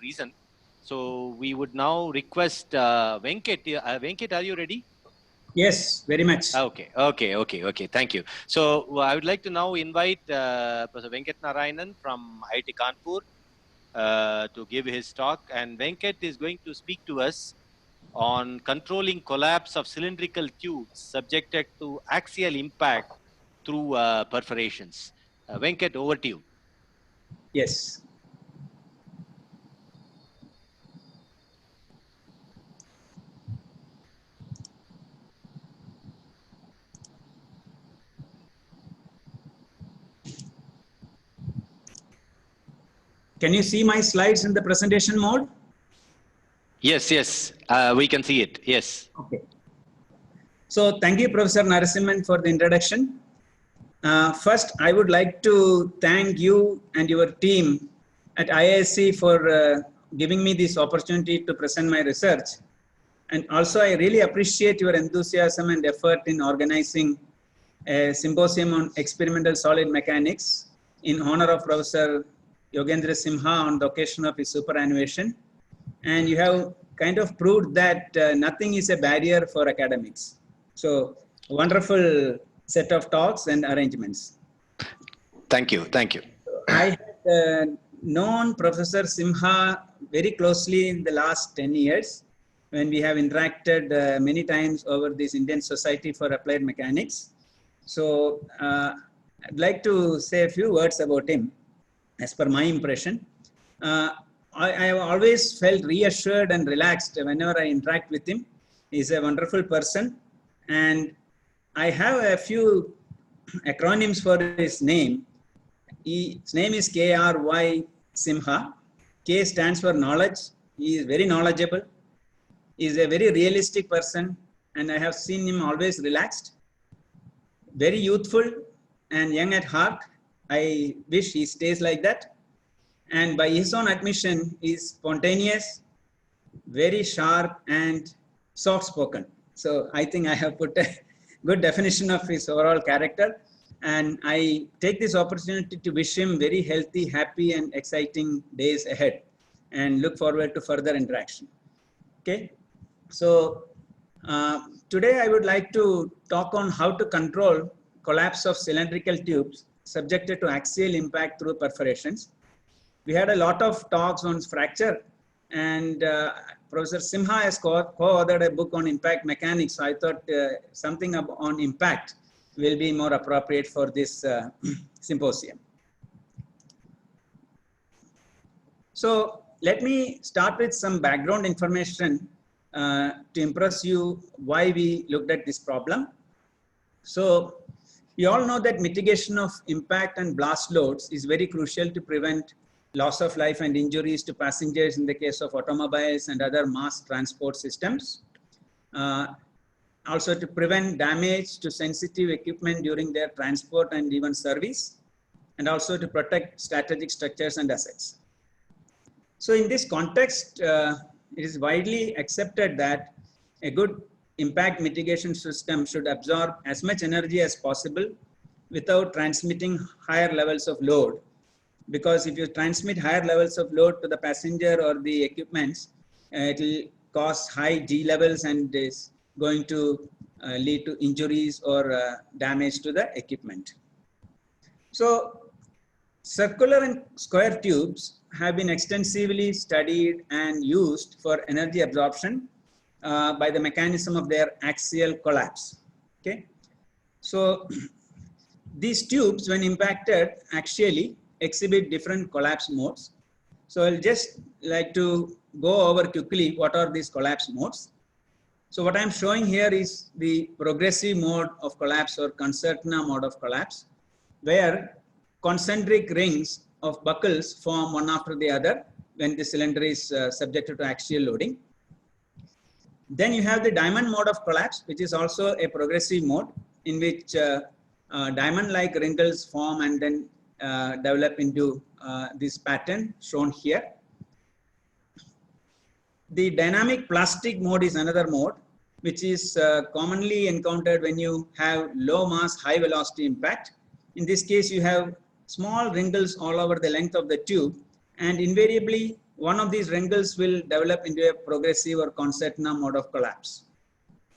reason. So we would now request Venkat. Venkat, are you ready? Yes, very much. Okay. Thank you. So I would like to now invite Professor Venkat Narayanan from IIT Kanpur to give his talk. And Venkat is going to speak to us on controlling collapse of cylindrical tubes subjected to axial impact through perforations. Venkat, over to you. Yes. Can you see my slides in the presentation mode? Yes, we can see it. Yes. Okay. So thank you, Professor Narasimhan, for the introduction. First, I would like to thank you and your team at IISc for giving me this opportunity to present my research. And also, I really appreciate your enthusiasm and effort in organizing a symposium on experimental solid mechanics in honor of Professor Yogendra Simha on the occasion of his superannuation. And you have kind of proved that nothing is a barrier for academics. So, wonderful set of talks and arrangements. Thank you. I had known Professor Simha very closely in the last 10 years when we have interacted many times over this Indian Society for Applied Mechanics. So I'd like to say a few words about him as per my impression. I have always felt reassured and relaxed whenever I interact with him. He's a wonderful person, and I have a few acronyms for his name. His name is KRY Simha. K stands for knowledge. He is very knowledgeable. He is a very realistic person, and I have seen him always relaxed, very youthful and young at heart. I wish he stays like that. And by his own admission, he is spontaneous, very sharp, and soft-spoken. So I think I have put a good definition of his overall character. And I take this opportunity to wish him very healthy, happy, and exciting days ahead, and look forward to further interaction. Okay. So today I would like to talk on how to control collapse of cylindrical tubes subjected to axial impact through perforations. We had a lot of talks on fracture, and Professor Simha has co-authored a book on impact mechanics. So I thought something on impact will be more appropriate for this symposium. So let me start with some background information to impress you why we looked at this problem. So you all know that mitigation of impact and blast loads is very crucial to prevent loss of life and injuries to passengers in the case of automobiles and other mass transport systems. Also to prevent damage to sensitive equipment during their transport and even service, and also to protect strategic structures and assets. So in this context, it is widely accepted that a good impact mitigation system should absorb as much energy as possible without transmitting higher levels of load. Because if you transmit higher levels of load to the passenger or the equipments, it will cause high G levels and is going to lead to injuries or damage to the equipment. So circular and square tubes have been extensively studied and used for energy absorption by the mechanism of their axial collapse. Okay, so these tubes, when impacted axially, exhibit different collapse modes. So I'll just like to go over quickly what are these collapse modes. So what I'm showing here is the progressive mode of collapse or concertina mode of collapse, where concentric rings of buckles form one after the other when the cylinder is subjected to axial loading. Then you have the diamond mode of collapse, which is also a progressive mode in which diamond-like wrinkles form and then develop into this pattern shown here. The dynamic plastic mode is another mode, which is commonly encountered when you have low mass, high velocity impact. In this case, you have small wrinkles all over the length of the tube, and invariably one of these wrinkles will develop into a progressive or concertina mode of collapse.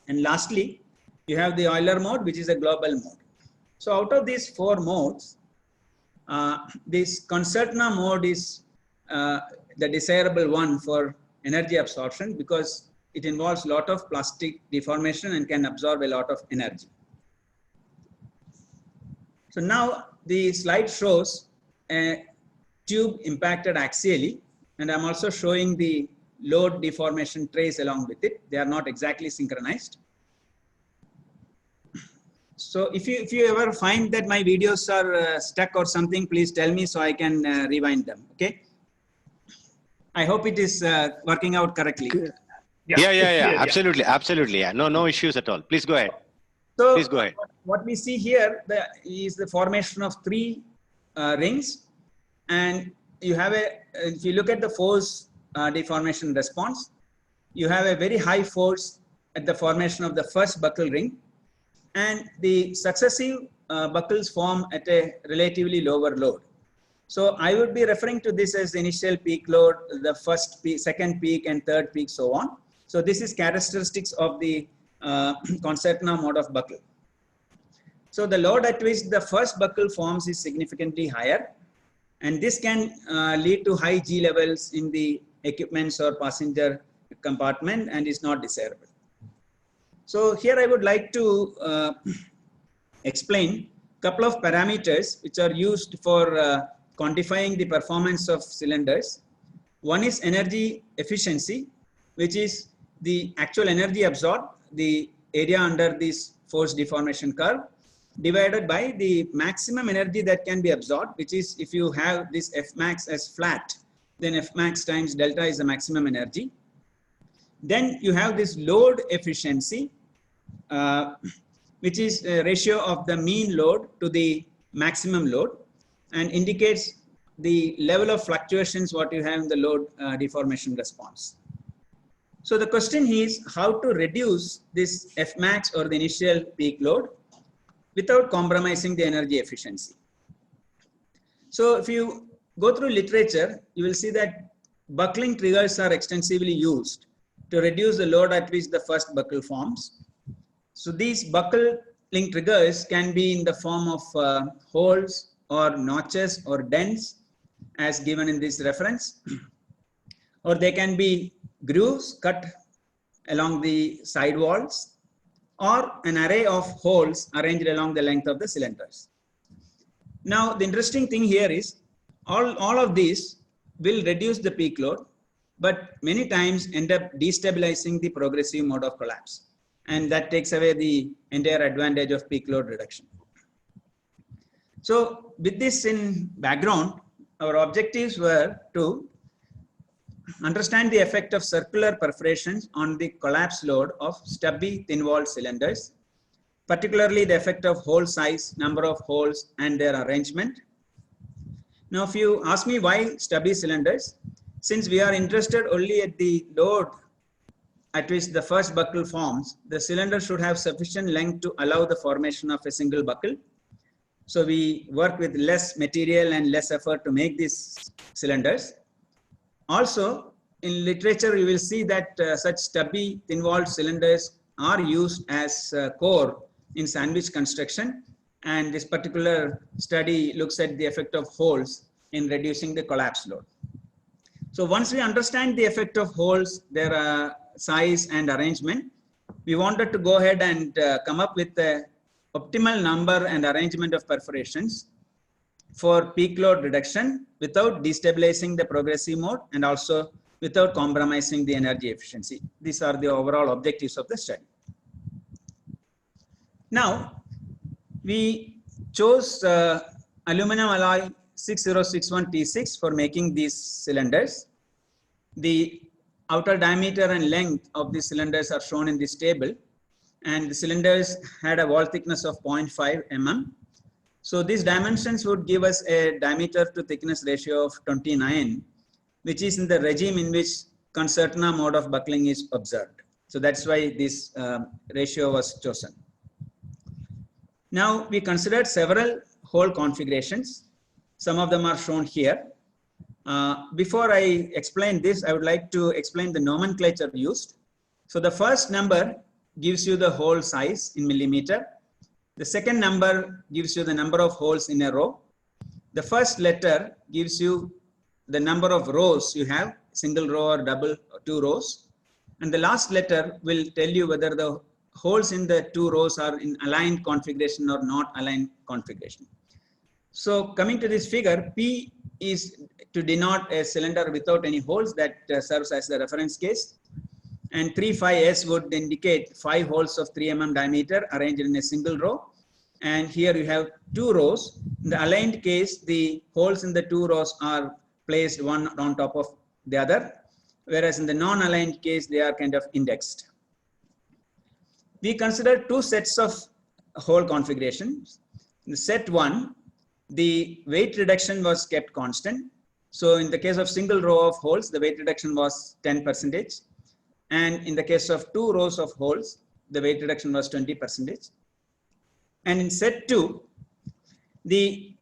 And lastly, you have the Euler mode, which is a global mode. So out of these four modes, this concertina mode is the desirable one for energy absorption because it involves a lot of plastic deformation and can absorb a lot of energy. So now the slide shows a tube impacted axially, and I'm also showing the load deformation trace along with it. They are not exactly synchronized. So if you ever find that my videos are stuck or something, please tell me so I can rewind them. Okay. I hope it is working out correctly. Yeah. Absolutely. Yeah. No issues at all. Please go ahead. So please go ahead. What we see here is the formation of three rings, and you have if you look at the force deformation response, you have a very high force at the formation of the first buckle ring, and the successive buckles form at a relatively lower load. So I would be referring to this as the initial peak load, the first peak, second peak, and third peak, so on. So this is characteristics of the concertina mode of buckle. So the load at which the first buckle forms is significantly higher, and this can lead to high G levels in the equipments or passenger compartment and is not desirable. So here I would like to explain a couple of parameters which are used for quantifying the performance of cylinders. One is energy efficiency, which is the actual energy absorbed, the area under this force deformation curve, divided by the maximum energy that can be absorbed, which is if you have this F max as flat, then F max times delta is the maximum energy. Then you have this load efficiency, which is a ratio of the mean load to the maximum load, and indicates the level of fluctuations what you have in the load deformation response. So the question is how to reduce this F max or the initial peak load without compromising the energy efficiency. So if you go through literature, you will see that buckling triggers are extensively used to reduce the load at which the first buckle forms. So these buckling triggers can be in the form of holes or notches or dents as given in this reference, or they can be grooves cut along the side walls, or an array of holes arranged along the length of the cylinders. Now the interesting thing here is all of these will reduce the peak load, but many times end up destabilizing the progressive mode of collapse, and that takes away the entire advantage of peak load reduction. So with this in background, our objectives were to understand the effect of circular perforations on the collapse load of stubby thin-walled cylinders, particularly the effect of hole size, number of holes, and their arrangement. Now, if you ask me why stubby cylinders, since we are interested only at the load at which the first buckle forms, the cylinder should have sufficient length to allow the formation of a single buckle. So we work with less material and less effort to make these cylinders. Also, in literature, you will see that such stubby thin-walled cylinders are used as core in sandwich construction, and this particular study looks at the effect of holes in reducing the collapse load. So once we understand the effect of holes, their size and arrangement, we wanted to go ahead and come up with the optimal number and arrangement of perforations for peak load reduction without destabilizing the progressive mode and also without compromising the energy efficiency. These are the overall objectives of the study. Now, we chose aluminum alloy 6061T6 for making these cylinders. The outer diameter and length of the cylinders are shown in this table, and the cylinders had a wall thickness of 0.5 mm. So these dimensions would give us a diameter to thickness ratio of 29, which is in the regime in which concertina mode of buckling is observed. So that's why this ratio was chosen. Now we considered several hole configurations. Some of them are shown here. Before I explain this, I would like to explain the nomenclature used. So the first number gives you the hole size in millimeter. The second number gives you the number of holes in a row. The first letter gives you the number of rows you have, single row or double or 2 rows. And the last letter will tell you whether the holes in the 2 rows are in aligned configuration or not aligned configuration. So coming to this figure, P is to denote a cylinder without any holes, that serves as the reference case. And 35S would indicate 5 holes of 3 mm diameter arranged in a single row. And here you have 2 rows. In the aligned case, the holes in the 2 rows are placed one on top of the other, whereas in the non-aligned case, they are kind of indexed. We consider 2 sets of hole configurations. In the set 1, the weight reduction was kept constant. So in the case of single row of holes, the weight reduction was 10%. And in the case of 2 rows of holes, the weight reduction was 20%. And in set 2, the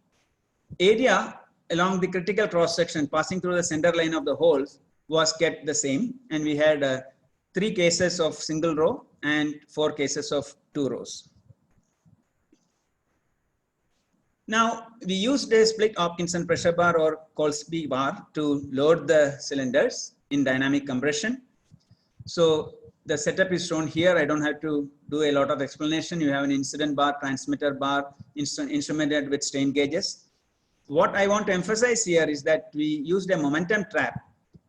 area along the critical cross section passing through the center line of the holes was kept the same. And we had 3 cases of single row and 4 cases of 2 rows. Now, we used a split Hopkinson pressure bar or Colsby bar to load the cylinders in dynamic compression. So the setup is shown here. I don't have to do a lot of explanation. You have an incident bar, transmitter bar, instrumented with strain gauges. What I want to emphasize here is that we used a momentum trap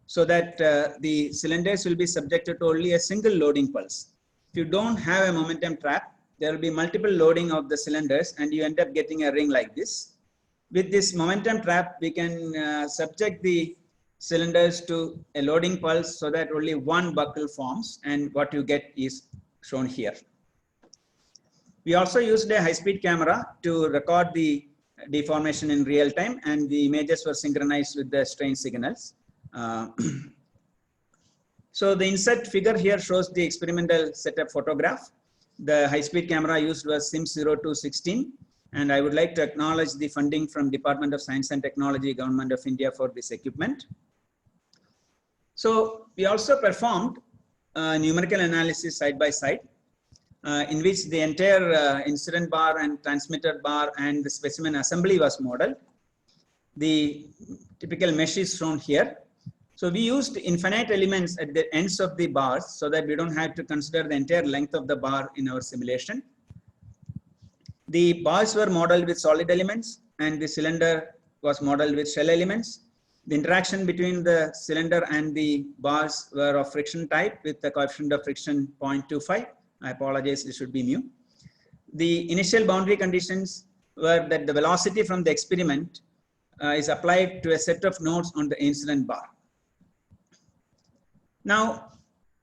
so that the cylinders will be subjected to only a single loading pulse. If you don't have a momentum trap, there will be multiple loading of the cylinders and you end up getting a ring like this. With this momentum trap, we can subject the cylinders to a loading pulse so that only one buckle forms, and what you get is shown here. We also used a high-speed camera to record the deformation in real time, and the images were synchronized with the strain signals. So the insert figure here shows the experimental setup photograph. The high-speed camera used was SIMS 0216, and I would like to acknowledge the funding from Department of Science and Technology, Government of India for this equipment. So we also performed numerical analysis side by side, in which the entire incident bar and transmitter bar and the specimen assembly was modeled. The typical mesh is shown here. So we used infinite elements at the ends of the bars so that we don't have to consider the entire length of the bar in our simulation. The bars were modeled with solid elements and the cylinder was modeled with shell elements. The interaction between the cylinder and the bars were of friction type with the coefficient of friction 0.25. I apologize, this should be mu. The initial boundary conditions were that the velocity from the experiment is applied to a set of nodes on the incident bar. Now,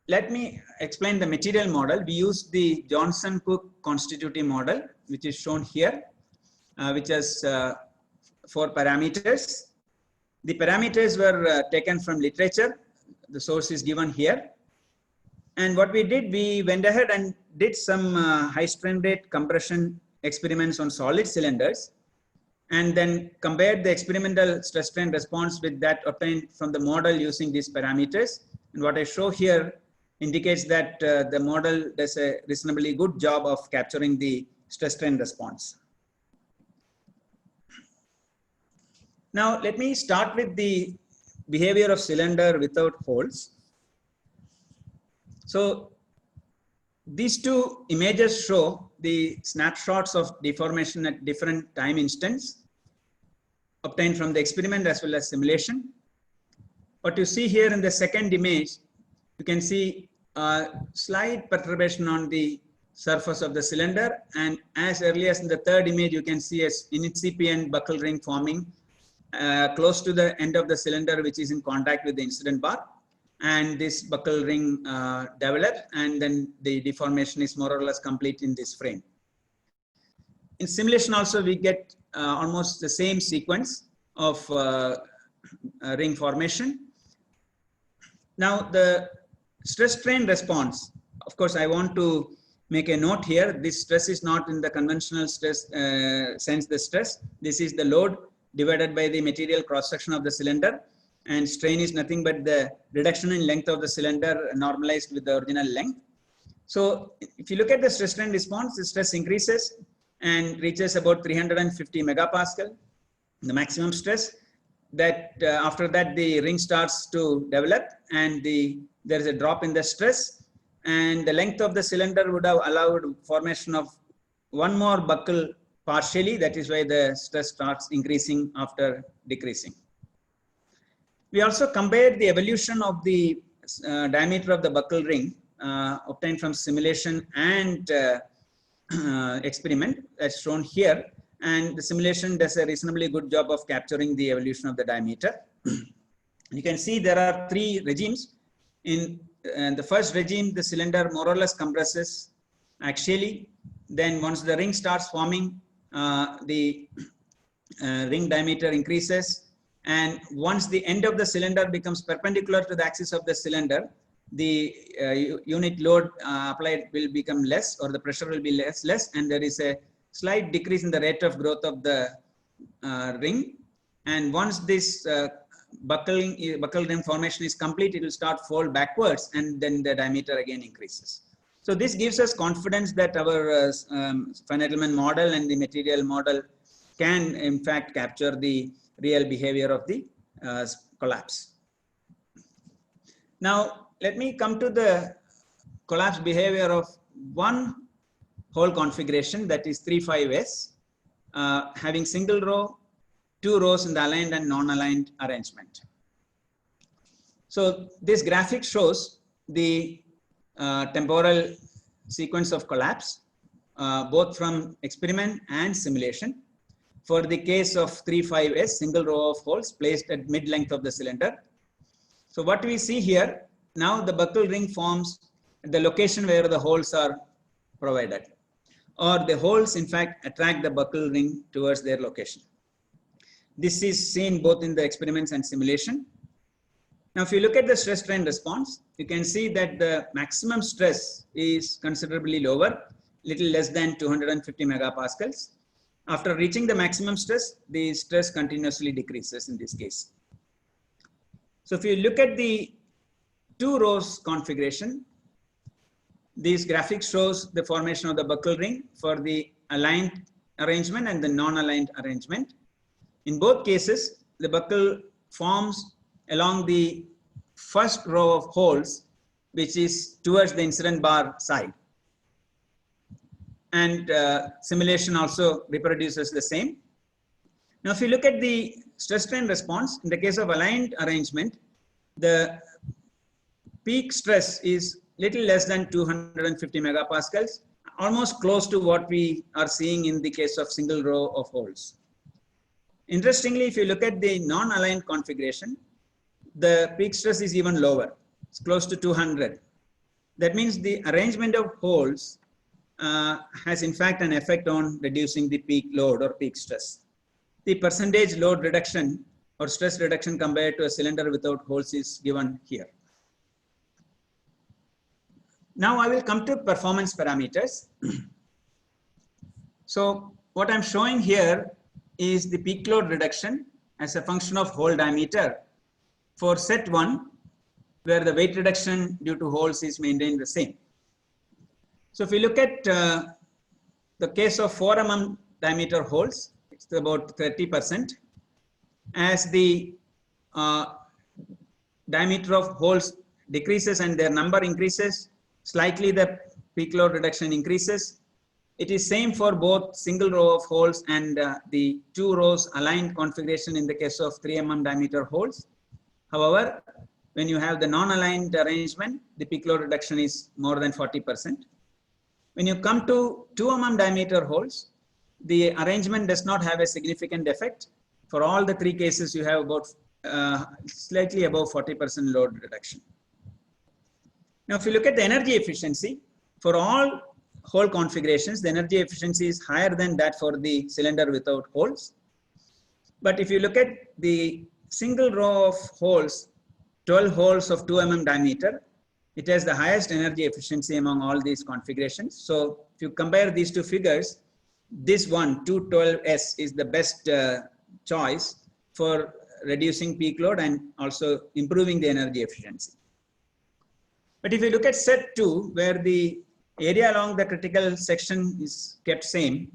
let me explain the material model. We used the Johnson-Cook constitutive model, which is shown here, which has 4 parameters. The parameters were taken from literature. The source is given here. And what we did, we went ahead and did some high strain rate compression experiments on solid cylinders, and then compared the experimental stress strain response with that obtained from the model using these parameters. And what I show here indicates that the model does a reasonably good job of capturing the stress strain response. Now, let me start with the behavior of cylinder without holes. So these 2 images show the snapshots of deformation at different time instants obtained from the experiment as well as simulation. What you see here in the second image, you can see a slight perturbation on the surface of the cylinder, and as early as in the third image, you can see an incipient buckle ring forming close to the end of the cylinder, which is in contact with the incident bar, and this buckle ring develops, and then the deformation is more or less complete in this frame. In simulation also, we get almost the same sequence of ring formation. Now, the stress strain response, of course, I want to make a note here. This stress is not in the conventional stress sense, the stress. This is the load divided by the material cross section of the cylinder. and strain is nothing but the reduction in length of the cylinder normalized with the original length. So if you look at the stress strain response, the stress increases and reaches about 350 megapascal, the maximum stress. That after that the ring starts to develop and there is a drop in the stress, and the length of the cylinder would have allowed formation of one more buckle partially. That is why the stress starts increasing after decreasing. We also compared the evolution of the diameter of the buckle ring obtained from simulation and experiment, as shown here. And the simulation does a reasonably good job of capturing the evolution of the diameter. You can see there are three regimes. In the first regime, the cylinder more or less compresses axially. Then once the ring starts forming, the ring diameter increases. And once the end of the cylinder becomes perpendicular to the axis of the cylinder, the unit load applied will become less, or the pressure will be less, and there is a slight decrease in the rate of growth of the ring. And once this buckle ring formation is complete, it will start fold backwards, and then the diameter again increases. So this gives us confidence that our finite element model and the material model can in fact capture the real behavior of the collapse. Now let me come to the collapse behavior of one hole configuration, that is 3-5S, having single row, two rows in the aligned and non-aligned arrangement. So this graphic shows the temporal sequence of collapse, both from experiment and simulation. For the case of 3-5S, single row of holes placed at mid length of the cylinder. So what we see here, now the buckle ring forms at the location where the holes are provided, or the holes in fact attract the buckle ring towards their location. This is seen both in the experiments and simulation. Now if you look at the stress strain response, you can see that the maximum stress is considerably lower, little less than 250 megapascals. After reaching the maximum stress, the stress continuously decreases in this case. So if you look at the two rows configuration, this graphic shows the formation of the buckle ring for the aligned arrangement and the non-aligned arrangement. In both cases, the buckle forms along the first row of holes, which is towards the incident bar side. And simulation also reproduces the same. Now, if you look at the stress strain response, in the case of aligned arrangement, the peak stress is little less than 250 megapascals, almost close to what we are seeing in the case of single row of holes. Interestingly, if you look at the non-aligned configuration, the peak stress is even lower. It's close to 200. That means the arrangement of holes has in fact an effect on reducing the peak load or peak stress. The percentage load reduction or stress reduction compared to a cylinder without holes is given here. Now I will come to performance parameters. So what I'm showing here is the peak load reduction as a function of hole diameter for set 1, where the weight reduction due to holes is maintained the same. So if we look at the case of 4 mm diameter holes, it's about 30%. As the diameter of holes decreases and their number increases, slightly the peak load reduction increases. It is same for both single row of holes and the two rows aligned configuration in the case of 3 mm diameter holes. However, when you have the non-aligned arrangement, the peak load reduction is more than 40%. When you come to 2 mm diameter holes, the arrangement does not have a significant effect. For all the three cases, you have about slightly above 40% load reduction. Now, if you look at the energy efficiency, for all hole configurations, the energy efficiency is higher than that for the cylinder without holes. But if you look at the single row of holes, 12 holes of 2 mm diameter, it has the highest energy efficiency among all these configurations. So if you compare these two figures, this one, 212S, is the best choice for reducing peak load and also improving the energy efficiency. But if you look at set 2, where the area along the critical section is kept same,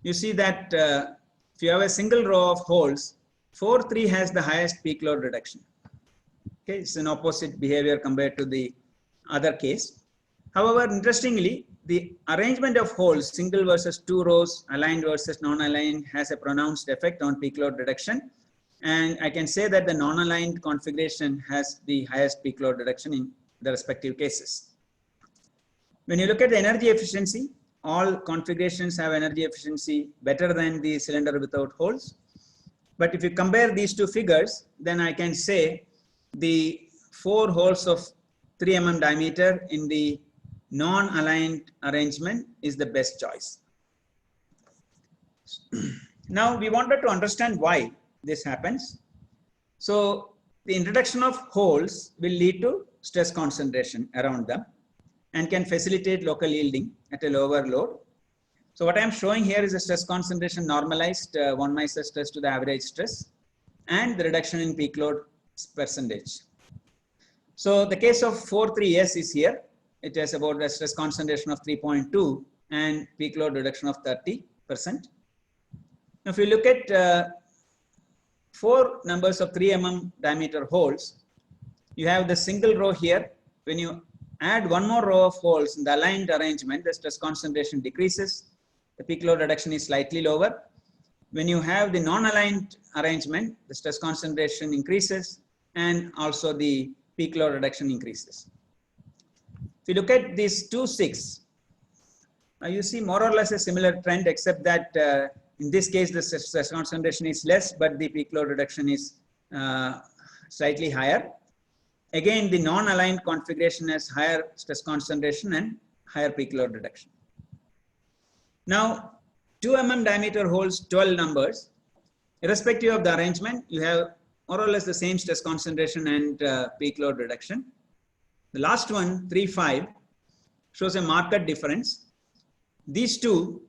you see that if you have a single row of holes, 4-3 has the highest peak load reduction. Okay, it's an opposite behavior compared to the other case. However, interestingly, the arrangement of holes, single versus 2 rows, aligned versus non-aligned, has a pronounced effect on peak load reduction. And I can say that the non-aligned configuration has the highest peak load reduction in the respective cases. When you look at the energy efficiency, all configurations have energy efficiency better than the cylinder without holes. But if you compare these two figures, then I can say the 4 holes of 3 mm diameter in the non-aligned arrangement is the best choice. Now we wanted to understand why this happens. So the introduction of holes will lead to stress concentration around them and can facilitate local yielding at a lower load. So what I am showing here is a stress concentration normalized von Mises stress to the average stress and the reduction in peak load percentage. So the case of 4-3S is here. It has about a stress concentration of 3.2 and peak load reduction of 30%. Now, if you look at 4 numbers of 3 mm diameter holes, you have the single row here. When you add one more row of holes in the aligned arrangement, the stress concentration decreases. The peak load reduction is slightly lower. When you have the non-aligned arrangement, the stress concentration increases and also the peak load reduction increases. If you look at these 2-6, you see more or less a similar trend, except that in this case the stress concentration is less, but the peak load reduction is slightly higher. Again, the non-aligned configuration has higher stress concentration and higher peak load reduction. Now, 2 mm diameter holes, 12 numbers, irrespective of the arrangement, you have more or less the same stress concentration and peak load reduction. The last one, 3-5, shows a marked difference. These two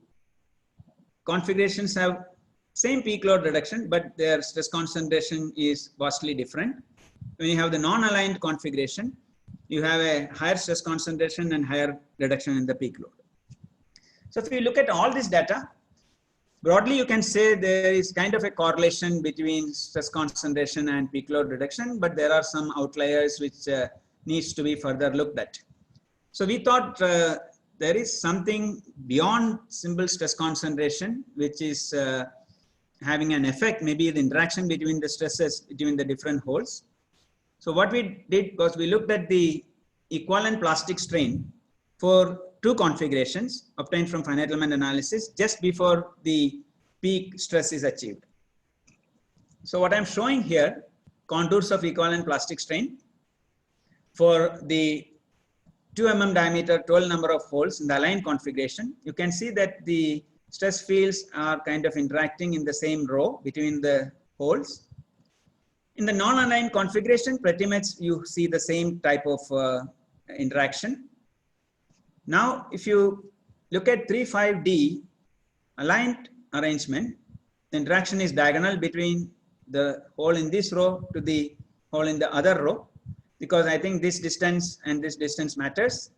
configurations have same peak load reduction, but their stress concentration is vastly different. When you have the non-aligned configuration, you have a higher stress concentration and higher reduction in the peak load. So if you look at all this data, broadly you can say there is kind of a correlation between stress concentration and peak load reduction, but there are some outliers which needs to be further looked at. So we thought there is something beyond simple stress concentration which is having an effect, maybe the interaction between the stresses between the different holes. So what we did was we looked at the equivalent plastic strain for 2 configurations obtained from finite element analysis just before the peak stress is achieved. So what I'm showing here, contours of equivalent plastic strain for the 2 mm diameter 12 number of holes in the aligned configuration. You can see that the stress fields are kind of interacting in the same row between the holes. In the non-aligned configuration, pretty much you see the same type of interaction. Now, if you look at 3-5D aligned arrangement, the interaction is diagonal between the hole in this row to the hole in the other row, because I think this distance and this distance matters.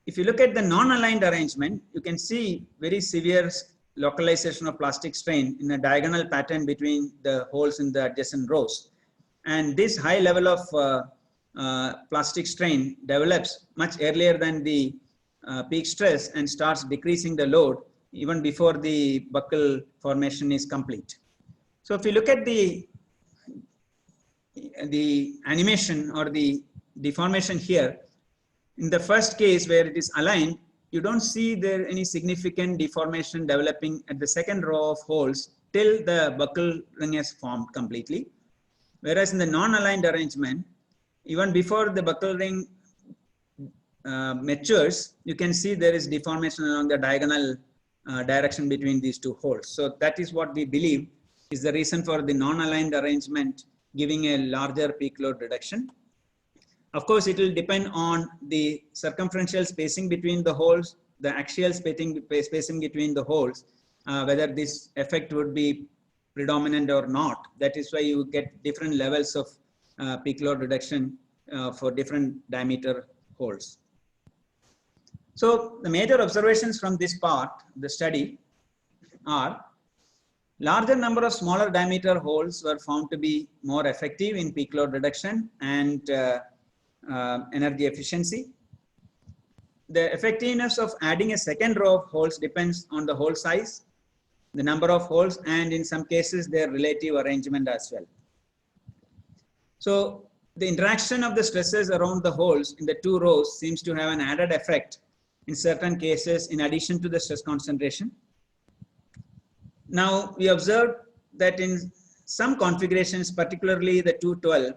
If you look at the non-aligned arrangement, you can see very severe localization of plastic strain in a diagonal pattern between the holes in the adjacent rows. And this high level of plastic strain develops much earlier than the peak stress and starts decreasing the load even before the buckle formation is complete. So if you look at the animation or the deformation here, in the first case where it is aligned, you don't see there any significant deformation developing at the second row of holes till the buckle ring is formed completely. Whereas in the non-aligned arrangement, even before the buckle ring matures, you can see there is deformation along the diagonal direction between these 2 holes. So that is what we believe is the reason for the non-aligned arrangement giving a larger peak load reduction. Of course, it will depend on the circumferential spacing between the holes, the axial spacing between the holes, whether this effect would be predominant or not. That is why you get different levels of peak load reduction for different diameter holes. So the major observations from this part, the study, are larger number of smaller diameter holes were found to be more effective in peak load reduction and energy efficiency. The effectiveness of adding a second row of holes depends on the hole size, the number of holes, and in some cases their relative arrangement as well. So the interaction of the stresses around the holes in the two rows seems to have an added effect in certain cases in addition to the stress concentration. Now we observed that in some configurations, particularly the 212,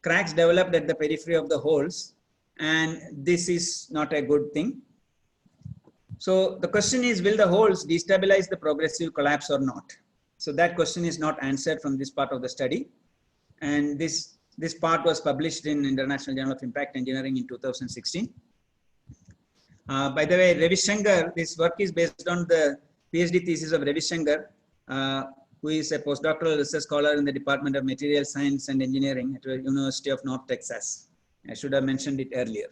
cracks developed at the periphery of the holes, and this is not a good thing. So the question is, will the holes destabilize the progressive collapse or not? So that question is not answered from this part of the study, and this part was published in International Journal of Impact Engineering in 2016. By the way, Ravi Shankar, this work is based on the PhD thesis of Ravi Shankar, who is a postdoctoral research scholar in the Department of Material Science and Engineering at the University of North Texas. I should have mentioned it earlier.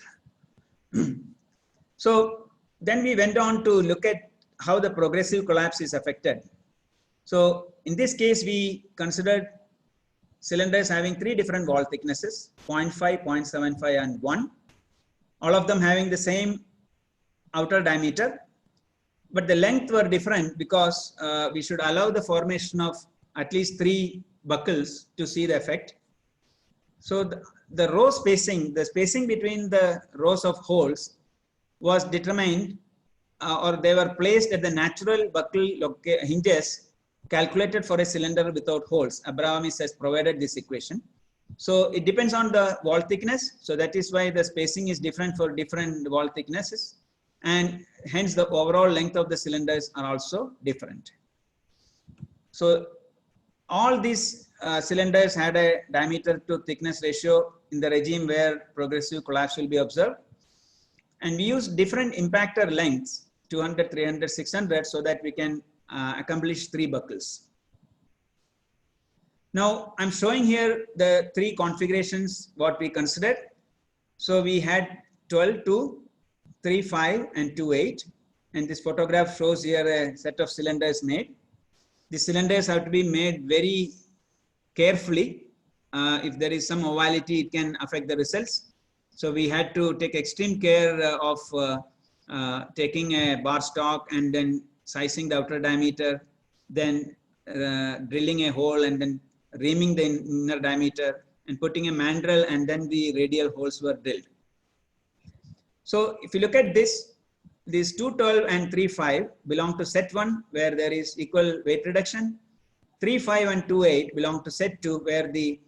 So then we went on to look at how the progressive collapse is affected. So in this case, we considered cylinders having three different wall thicknesses, 0.5, 0.75, and 1. All of them having the same outer diameter, but the length were different because we should allow the formation of at least 3 buckles to see the effect. So the row spacing, the spacing between the rows of holes was determined or they were placed at the natural buckle hinges calculated for a cylinder without holes. Abrahamis has provided this equation. So it depends on the wall thickness. So that is why the spacing is different for different wall thicknesses, and hence the overall length of the cylinders are also different. So all these cylinders had a diameter to thickness ratio in the regime where progressive collapse will be observed. And we use different impactor lengths, 200, 300, 600, so that we can accomplish 3 buckles. Now I'm showing here the 3 configurations what we considered. So we had 12, 2, 3, 5, and 2, 8. And this photograph shows here a set of cylinders made. The cylinders have to be made very carefully. If there is some ovality, it can affect the results. So we had to take extreme care of taking a bar stock and then sizing the outer diameter, then drilling a hole and then reaming the inner diameter and putting a mandrel, and then the radial holes were drilled. So if you look at this, these 212 and 3.5 belong to set 1 where there is equal weight reduction. 3.5 and 2.8 belong to set 2 where the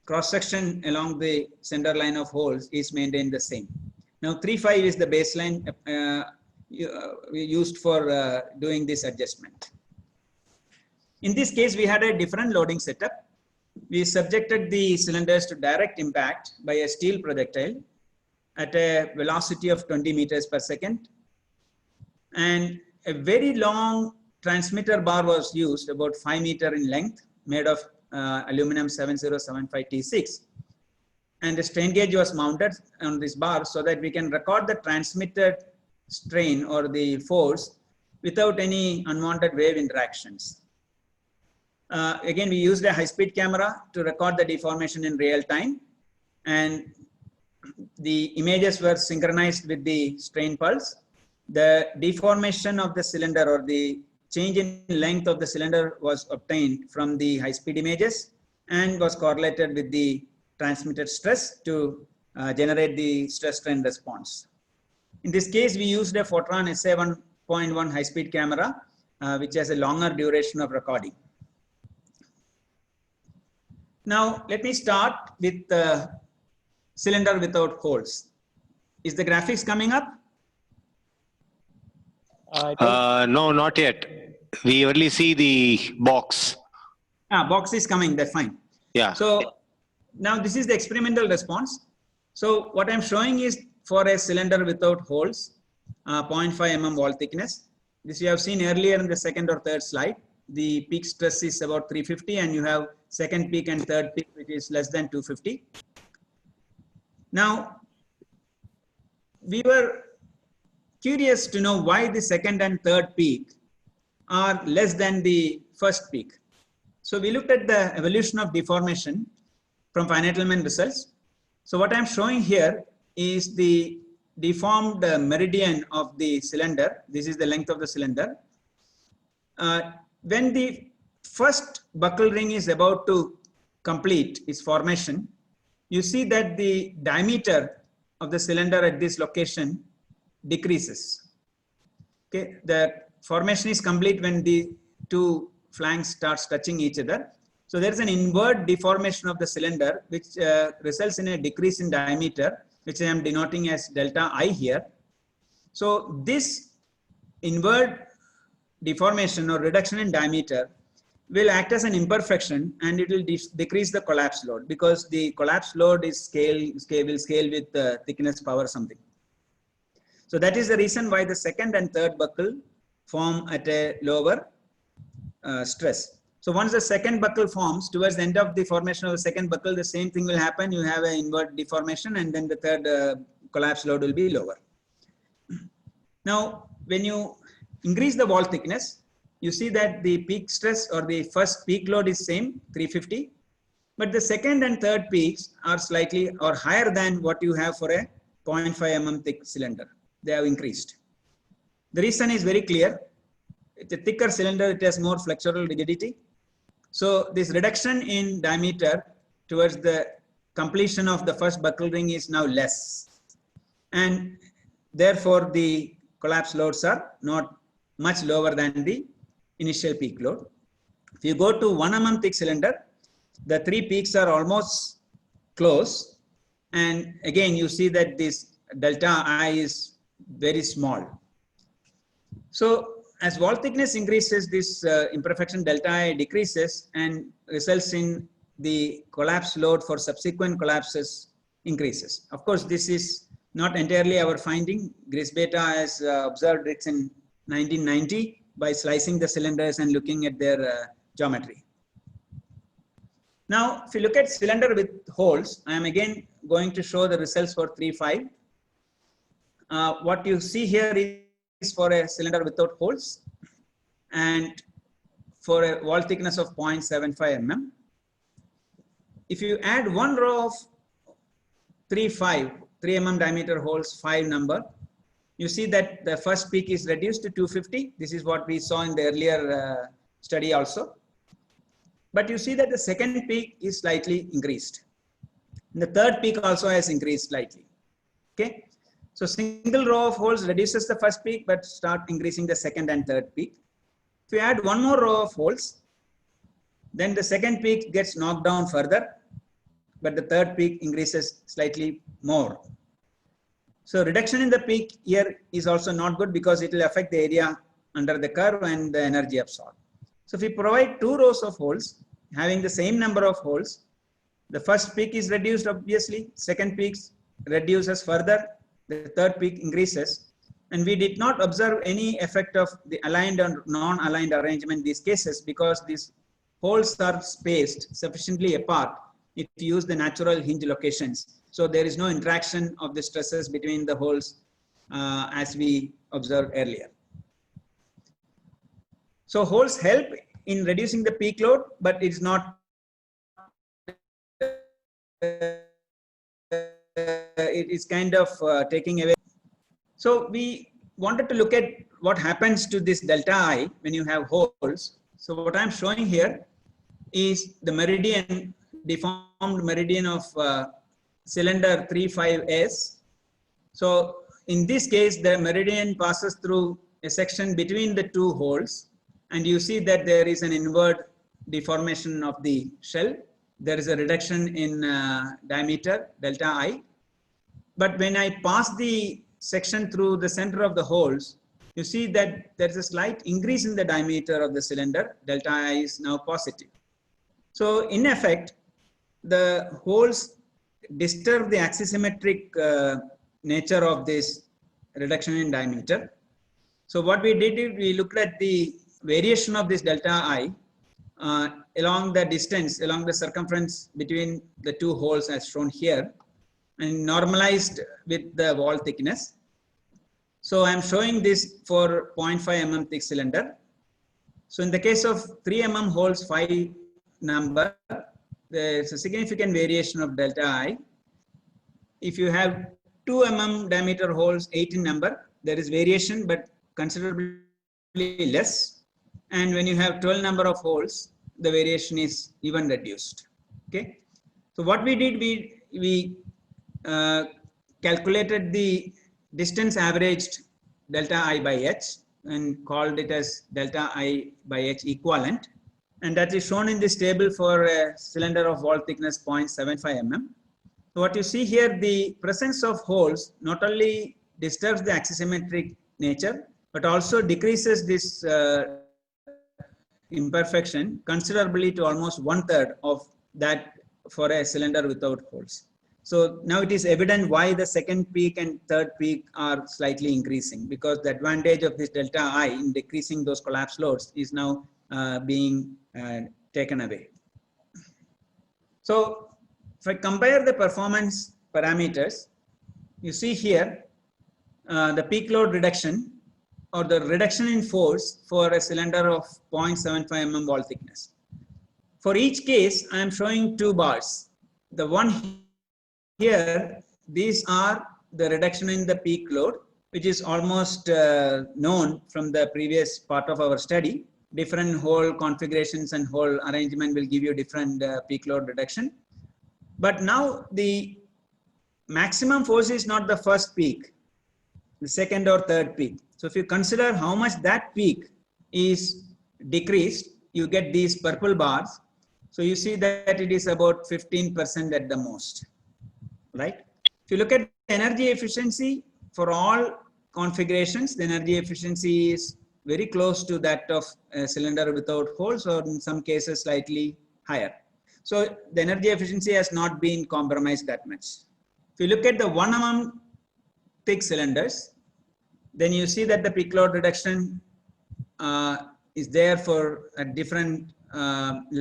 cross section along the center line of holes is maintained the same. Now 3.5 is the baseline used for doing this adjustment. In this case, we had a different loading setup. We subjected the cylinders to direct impact by a steel projectile at a velocity of 20 meters per second. And a very long transmitter bar was used, about 5 meters in length, made of aluminum 7075 T6. And the strain gauge was mounted on this bar so that we can record the transmitted strain or the force without any unwanted wave interactions. Again, we used a high-speed camera to record the deformation in real time, and the images were synchronized with the strain pulse. The deformation of the cylinder or the change in length of the cylinder was obtained from the high-speed images and was correlated with the transmitted stress to generate the stress-strain response. In this case, we used a Photon SA1.1 high-speed camera, which has a longer duration of recording. Now, let me start with the cylinder without holes. Is the graphics coming up? No, not yet. We only see the box. Box is coming, that's fine. Yeah. So now this is the experimental response. So what I'm showing is for a cylinder without holes, 0.5 mm wall thickness. This you have seen earlier in the second or third slide. the peak stress is about 350, and you have second peak and third peak which is less than 250. Now, we were curious to know why the second and third peak are less than the first peak. So we looked at the evolution of deformation from finite element results. So what I'm showing here is the deformed meridian of the cylinder. This is the length of the cylinder. When the first buckle ring is about to complete its formation, you see that the diameter of the cylinder at this location decreases. Okay, the formation is complete when the two flanks starts touching each other. So there is an inward deformation of the cylinder which results in a decrease in diameter, which I am denoting as delta I here. So this inward deformation or reduction in diameter will act as an imperfection, and it will decrease the collapse load, because the collapse load is will scale with thickness power something. So that is the reason why the second and third buckle form at a lower stress. So once the second buckle forms, towards the end of the formation of the second buckle, the same thing will happen. You have an inward deformation, and then the third collapse load will be lower. Now, when you increase the wall thickness, you see that the peak stress or the first peak load is same, 350, but the second and third peaks are slightly or higher than what you have for a 0.5 mm thick cylinder. They have increased. The reason is very clear. It's a thicker cylinder, it has more flexural rigidity. So this reduction in diameter towards the completion of the first buckle ring is now less, and therefore the collapse loads are not much lower than the initial peak load. If you go to 1 mm thick cylinder, the three peaks are almost close, and again you see that this delta I is very small. So as wall thickness increases, this imperfection delta I decreases and results in the collapse load for subsequent collapses increases. Of course, this is not entirely our finding. Griesbeta has observed it in 1990 by slicing the cylinders and looking at their geometry. Now, if you look at cylinder with holes, I am again going to show the results for 3.5. What you see here is for a cylinder without holes and for a wall thickness of 0.75 mm. If you add one row of 3 mm diameter holes, 5 number, you see that the first peak is reduced to 250. This is what we saw in the earlier study also. But you see that the second peak is slightly increased. And the third peak also has increased slightly. Okay. So single row of holes reduces the first peak, but start increasing the second and third peak. If you add one more row of holes, then the second peak gets knocked down further, but the third peak increases slightly more. So reduction in the peak here is also not good, because it will affect the area under the curve and the energy absorbed. So if we provide 2 rows of holes having the same number of holes, the first peak is reduced obviously, second peak reduces further, the third peak increases, and we did not observe any effect of the aligned and non-aligned arrangement in these cases, because these holes are spaced sufficiently apart if you use the natural hinge locations. So there is no interaction of the stresses between the holes as we observed earlier. So holes help in reducing the peak load, but it's not it is kind of taking away. So we wanted to look at what happens to this delta I when you have holes. So what I'm showing here is the meridian, deformed meridian of cylinder 3.5S. So in this case, the meridian passes through a section between the two holes, and you see that there is an inward deformation of the shell. There is a reduction in diameter, delta I. But when I pass the section through the center of the holes, you see that there is a slight increase in the diameter of the cylinder. Delta I is now positive. So in effect, the holes disturb the axisymmetric nature of this reduction in diameter. So what we did is we looked at the variation of this delta I along the distance, along the circumference between the two holes as shown here, and normalized with the wall thickness. So I am showing this for 0.5 mm thick cylinder. So in the case of 3 mm holes 5 number, there is a significant variation of delta I. If you have 2 mm diameter holes 18 number, there is variation but considerably less. And when you have 12 number of holes, the variation is even reduced. Okay. So what we did, we calculated the distance averaged delta I by h and called it as delta I by h equivalent. And that is shown in this table for a cylinder of wall thickness 0.75 mm. So what you see here, the presence of holes not only disturbs the axisymmetric nature, but also decreases this imperfection considerably to almost 1/3 of that for a cylinder without holes. So now it is evident why the second peak and third peak are slightly increasing, because the advantage of this delta I in decreasing those collapse loads is now being taken away. So if I compare the performance parameters, you see here the peak load reduction or the reduction in force for a cylinder of 0.75 mm wall thickness. For each case, I am showing 2 bars. The one here, these are the reduction in the peak load, which is almost known from the previous part of our study. Different hole configurations and hole arrangement will give you different peak load reduction. But now the maximum force is not the first peak, the second or third peak. So if you consider how much that peak is decreased, you get these purple bars. So you see that it is about 15% at the most, right? If you look at energy efficiency for all configurations, the energy efficiency is very close to that of a cylinder without holes, or in some cases slightly higher. So the energy efficiency has not been compromised that much. If you look at the 1 mm thick cylinders, then you see that the peak load reduction is there for different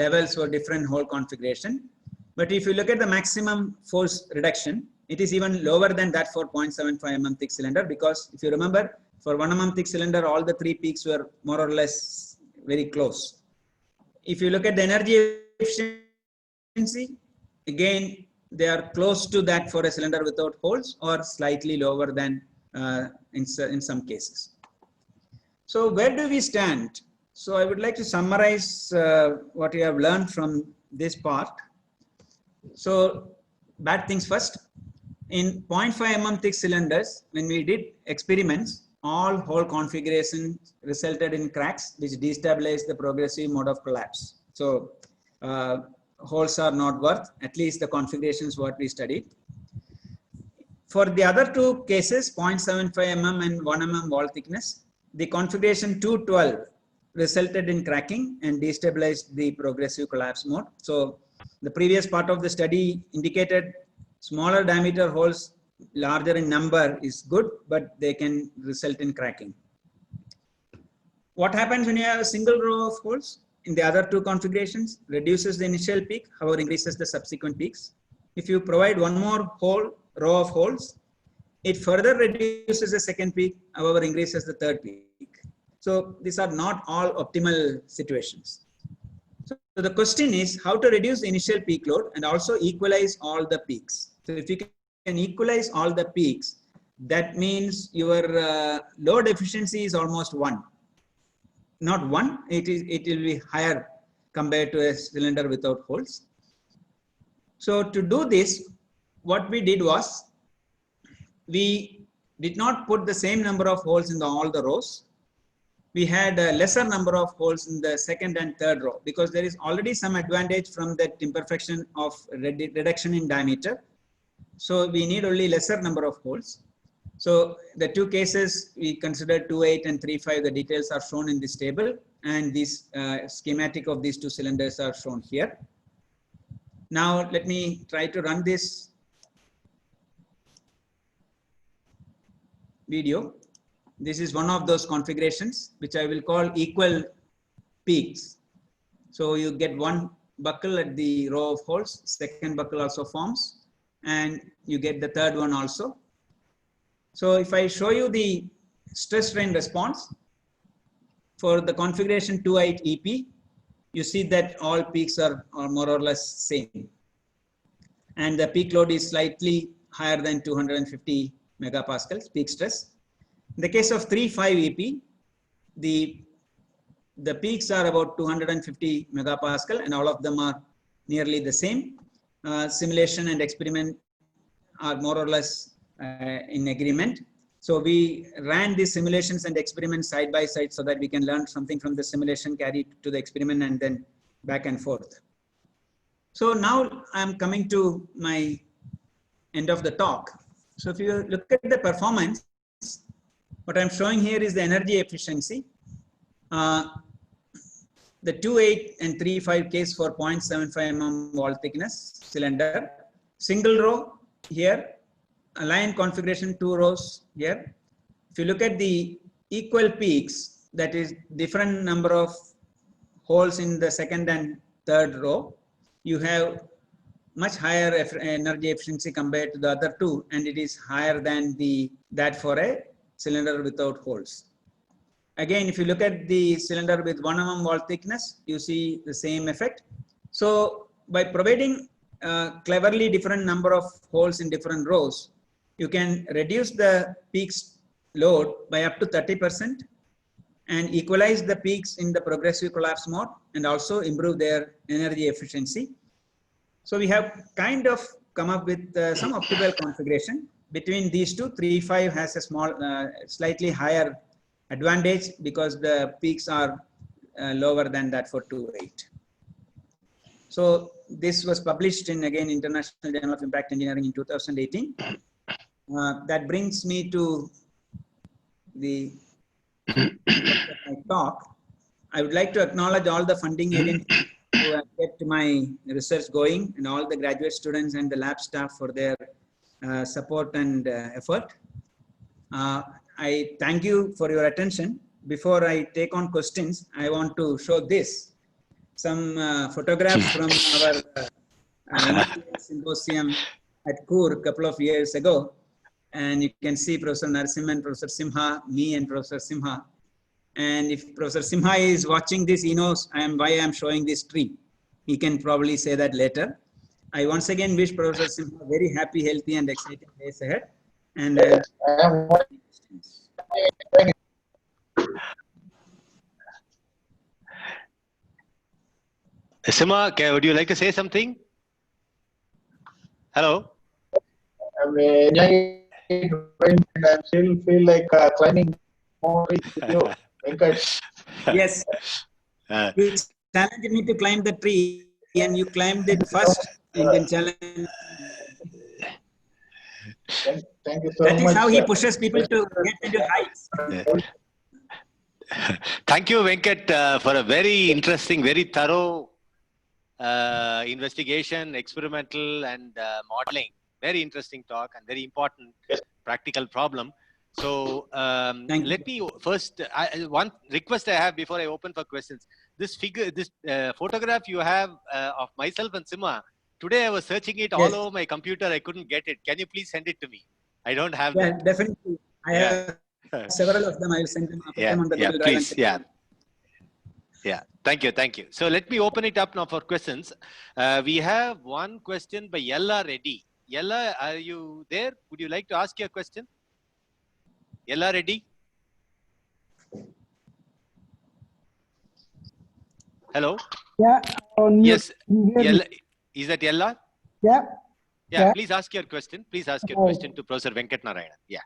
levels or different hole configuration. But if you look at the maximum force reduction, it is even lower than that for 0.75 mm thick cylinder, because if you remember, for 1 mm thick cylinder, all the 3 peaks were more or less very close. If you look at the energy efficiency, again, they are close to that for a cylinder without holes, or slightly lower than in some cases. So where do we stand? So I would like to summarize what we have learned from this part. So bad things first. In 0.5 mm thick cylinders, when we did experiments, all hole configurations resulted in cracks, which destabilized the progressive mode of collapse. So holes are not worth, at least the configurations what we studied. For the other 2 cases, 0.75 mm and 1 mm wall thickness, the configuration 212 resulted in cracking and destabilized the progressive collapse mode. So the previous part of the study indicated smaller diameter holes, larger in number is good, but they can result in cracking. What happens when you have a single row of holes? In the other 2 configurations, reduces the initial peak, however increases the subsequent peaks. If you provide one more row of holes, it further reduces the second peak, however increases the third peak. So these are not all optimal situations. So the question is how to reduce the initial peak load and also equalize all the peaks. So if you can equalize all the peaks, that means your load efficiency is almost 1. Not 1, it will be higher compared to a cylinder without holes. So to do this, what we did was, we did not put the same number of holes in all the rows. We had a lesser number of holes in the second and third row, because there is already some advantage from that imperfection of reduction in diameter. So we need only lesser number of holes. So the 2 cases we considered 2.8 and 3.5, the details are shown in this table, and this schematic of these 2 cylinders are shown here. Now let me try to run this video. This is one of those configurations which I will call equal peaks. So you get one buckle at the row of holes, second buckle also forms, and you get the third one also. So if I show you the stress strain response for the configuration 2.8 EP, you see that all peaks are more or less same. And the peak load is slightly higher than 250 megapascals peak stress. In the case of 3.5 EP, the peaks are about 250 megapascal and all of them are nearly the same. Simulation and experiment are more or less in agreement. So we ran these simulations and experiments side by side so that we can learn something from the simulation, carry it to the experiment, and then back and forth. So now I'm coming to my end of the talk. So if you look at the performance, what I'm showing here is the energy efficiency. The 2.8 and 3.5 case for 0.75 mm wall thickness cylinder, single row here, align configuration 2 rows here. If you look at the equal peaks, that is different number of holes in the second and third row, you have much higher energy efficiency compared to the other two, and it is higher than that for a cylinder without holes. Again, if you look at the cylinder with 1 mm wall thickness, you see the same effect. So by providing cleverly different number of holes in different rows, you can reduce the peaks load by up to 30% and equalize the peaks in the progressive collapse mode and also improve their energy efficiency. So we have kind of come up with some optimal configuration between these two. 3.5 has a small, slightly higher advantage because the peaks are lower than that for 2.8. So this was published in, again, International Journal of Impact Engineering in 2018. That brings me to the end of my talk. I would like to acknowledge all the funding agencies who have kept my research going, and all the graduate students and the lab staff for their support and effort. I thank you for your attention. Before I take on questions, I want to show this. Some photographs from our symposium at Kur a couple of years ago. And you can see Professor Narasimhan and Professor Simha, me and Professor Simha. And if Professor Simha is watching this, he knows why I am showing this tree. He can probably say that later. I once again wish Professor Simha very happy, healthy, and exciting days ahead. And Sima, would you like to say something? Hello? I'm enjoying it and I still feel like climbing more with you. Venkat. Yes, you challenged me to climb the tree, and you climbed it first. You can challenge. Thank you so That much. is how he pushes people to get into heights. Thank you, Venkat, for a very interesting, very thorough investigation, experimental, and modeling. Very interesting talk and very important practical problem. So let me first, one request I have before I open for questions. This figure, this photograph you have of myself and Sima, today I was searching it all over my computer. I couldn't get it. Can you please send it to me? I don't have that. Definitely. I have several of them. I will send them, them on the Google Drive. Please, yeah. Thank you. So let me open it up now for questions. We have one question by Yella Reddy. Yella, are you there? Would you like to ask your question? Yella Reddy? Hello? Yeah. Yes. Yella, is that Yella? Yeah. Please ask your question. Please ask your question to Professor Venkat Narayanan. Yeah.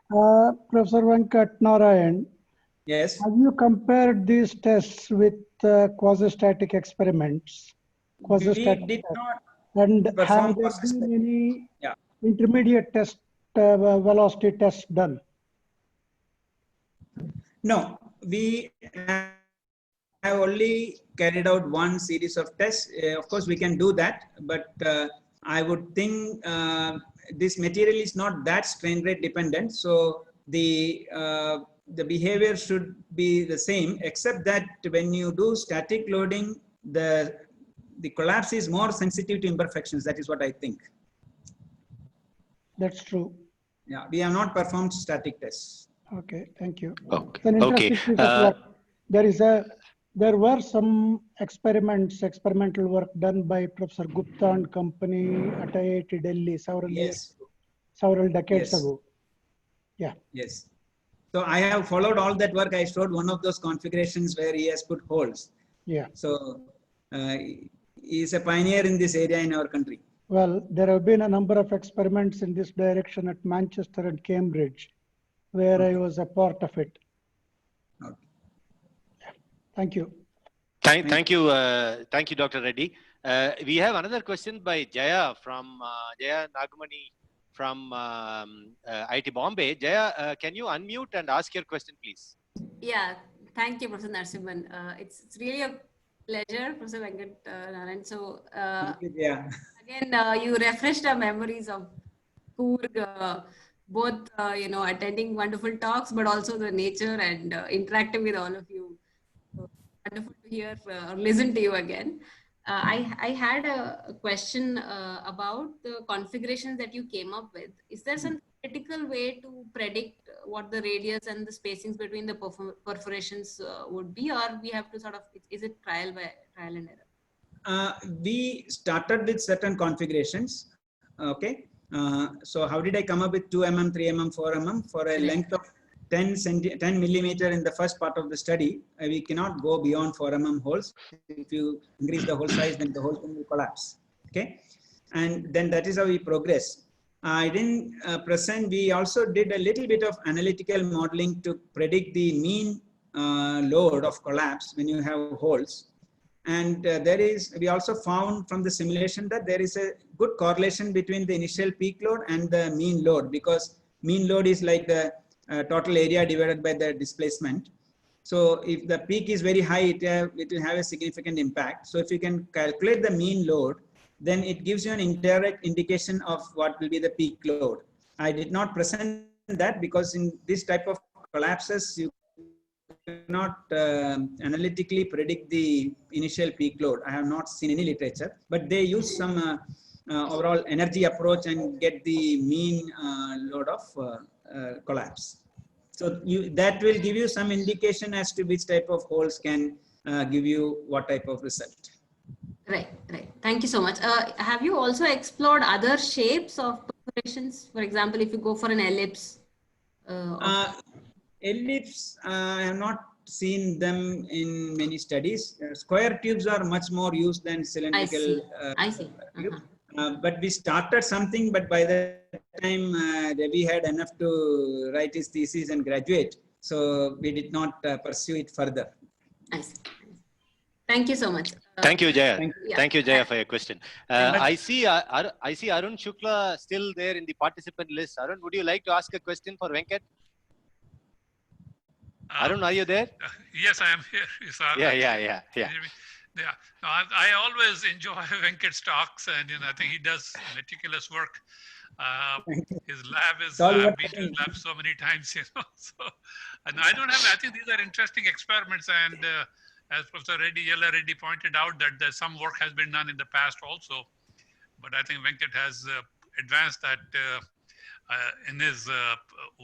Professor Venkat Narayan. Yes. Have you compared these tests with quasi-static experiments? We did not. And have there been any intermediate test, velocity tests done? No, we have only carried out one series of tests. Of course, we can do that, but I would think this material is not that strain rate dependent. So the the behavior should be the same, except that when you do static loading, the collapse is more sensitive to imperfections. That is what I think. That's true. Yeah, we have not performed static tests. Okay, thank you. Okay. It's an interesting Okay. piece of work. There were some experimental work done by Professor Gupta and company at IIT Delhi several decades ago. Yeah. Yes. So I have followed all that work. I showed one of those configurations where he has put holes. Yeah. So he is a pioneer in this area in our country. Well, there have been a number of experiments in this direction at Manchester and Cambridge, where I was a part of it. Okay. Yeah. Thank you. Thank you, Dr. Reddy. We have another question by Jaya from Jaya Nagamani from IIT Bombay. Jaya, can you unmute and ask your question, please? Yeah, thank you, Professor Narasimhan. It's really a pleasure, Professor Venkat Narayan. So again, you refreshed our memories of Coorg, both attending wonderful talks, but also the nature and interacting with all of you. So wonderful to hear or listen to you again. I had a question about the configurations that you came up with. Is there some critical way to predict what the radius and the spacings between the perforations would be, or we have to sort of, is it trial and error? We started with certain configurations. Okay. So how did I come up with 2 mm, 3 mm, 4 mm for a length of 10 millimeter in the first part of the study? We cannot go beyond 4 mm holes. If you increase the hole size, then the whole thing will collapse. Okay. And then that is how we progress. I didn't present, we also did a little bit of analytical modeling to predict the mean load of collapse when you have holes. And we also found from the simulation that there is a good correlation between the initial peak load and the mean load, because mean load is like the total area divided by the displacement. So if the peak is very high, it will have a significant impact. So if you can calculate the mean load, then it gives you an indirect indication of what will be the peak load. I did not present that because in this type of collapses, you cannot analytically predict the initial peak load. I have not seen any literature, but they use some overall energy approach and get the mean load of collapse. So that will give you some indication as to which type of holes can give you what type of result. Right. Thank you so much. Have you also explored other shapes of perforations? For example, if you go for an ellipse. Ellipse, I have not seen them in many studies. Square tubes are much more used than cylindrical. I see. Tube. But we started something, but by the time Ravi had enough to write his thesis and graduate, so we did not pursue it further. I see. Thank you so much. Thank you, Jaya. Thank you, Jaya, for your question. I see Arun Shukla still there in the participant list. Arun, would you like to ask a question for Venkat? Arun, are you there? Yes, I am here. Yeah. Yeah, no, I always enjoy Venkat's talks, and I think he does meticulous work. His lab is I've been to his lab so many times, So, and I don't have. I think these are interesting experiments, and as Professor Yella Reddy pointed out, that some work has been done in the past also, but I think Venkat has advanced that in his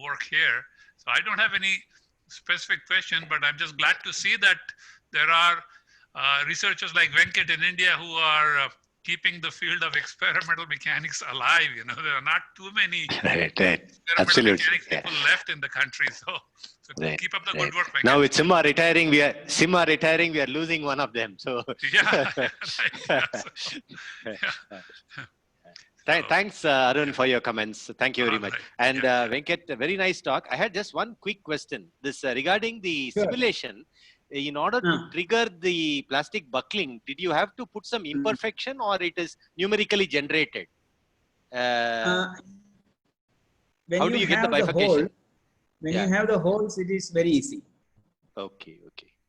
work here. So I don't have any specific question, but I'm just glad to see that there are researchers like Venkat in India who are keeping the field of experimental mechanics alive. There are not too many experimental mechanics people left in the country. So keep up the good work, Venkat. Now with Simha retiring, we are losing one of them. So Thanks, Arun, for your comments. Thank you very much. And Venkat, a very nice talk. I had just one quick question. This regarding the simulation. In order to trigger the plastic buckling, did you have to put some imperfection, or it is numerically generated? How do you get the bifurcation? When you have the holes, it is very easy. Okay.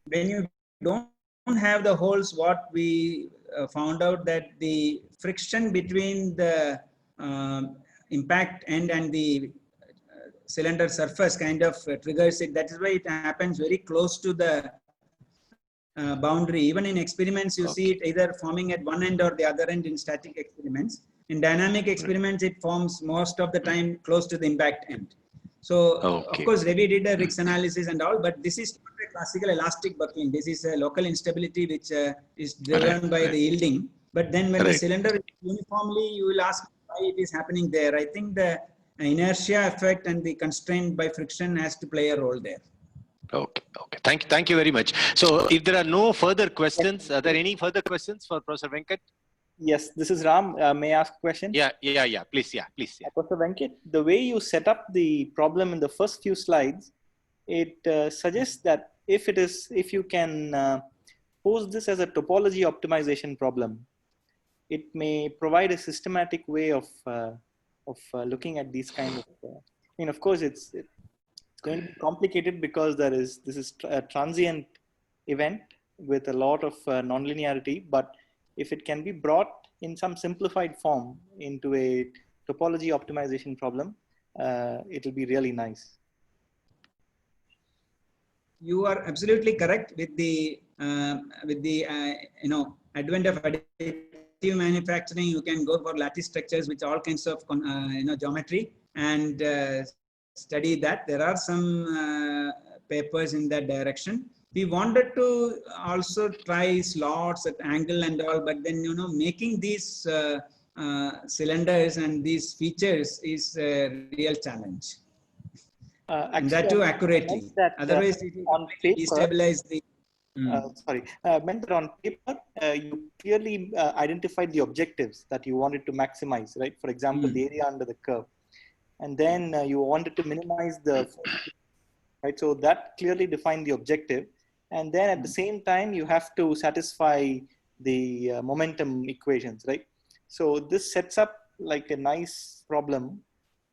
When you don't have the holes, what we found out that the friction between the impact end and the cylinder surface kind of triggers it. That is why it happens very close to the boundary. Even in experiments, you see it either forming at one end or the other end in static experiments. In dynamic experiments, it forms most of the time close to the impact end. So, of course, Ravi did a Rix analysis and all, but this is not a classical elastic buckling. This is a local instability which is driven by the yielding. But then when the cylinder is uniformly, you will ask why it is happening there. I think the inertia effect and the constraint by friction has to play a role there. Okay. Thank you very much. So, if there are no further questions, are there any further questions for Professor Venkat? Yes, this is Ram. May I ask a question? Yeah. Please. Professor Venkat, the way you set up the problem in the first few slides, it suggests that if you can pose this as a topology optimization problem, it may provide a systematic way of looking at these kind of. Of course, it's going to be complicated because this is a transient event with a lot of nonlinearity, but if it can be brought in some simplified form into a topology optimization problem, it will be really nice. You are absolutely correct. With the advent of additive manufacturing, you can go for lattice structures with all kinds of geometry and study that. There are some papers in that direction. We wanted to also try slots at angle and all, but then making these cylinders and these features is a real challenge. And that too accurately. Otherwise, it will destabilize the. Meant that on paper, you clearly identified the objectives that you wanted to maximize, right? For example, the area under the curve. And then you wanted to minimize the, right? So that clearly defined the objective. And then at the same time, you have to satisfy the momentum equations, right? So this sets up like a nice problem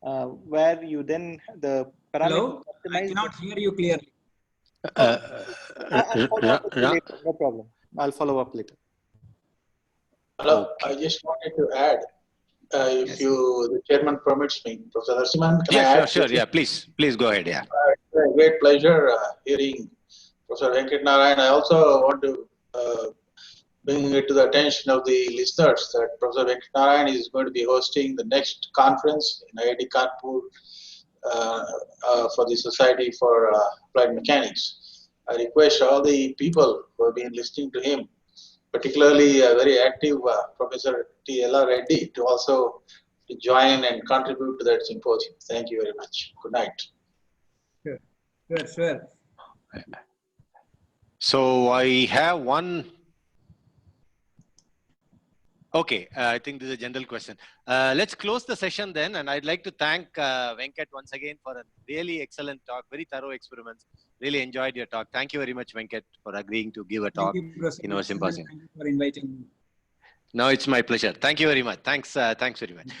where you then the parameter. Hello? I cannot hear you clearly. No problem. I'll follow up later. Hello, I just wanted to add, if the chairman permits me, Professor Narasimhan, can I add? Sure. Yeah, please go ahead. Yeah. It's a great pleasure hearing Professor Venkat Narayan. I also want to bring it to the attention of the listeners that Professor Venkat Narayan is going to be hosting the next conference in IIT Kanpur for the Society for Applied Mechanics. I request all the people who have been listening to him, particularly a very active Professor T.L.R. Reddy, to also join and contribute to that symposium. Thank you very much. Good night. Sure. So I have one. Okay, I think this is a general question. Let's close the session then, and I'd like to thank Venkat once again for a really excellent talk, very thorough experiments. Really enjoyed your talk. Thank you very much, Venkat, for agreeing to give a talk in our symposium. Thank you for inviting me. No, it's my pleasure. Thank you very much. Thanks very much.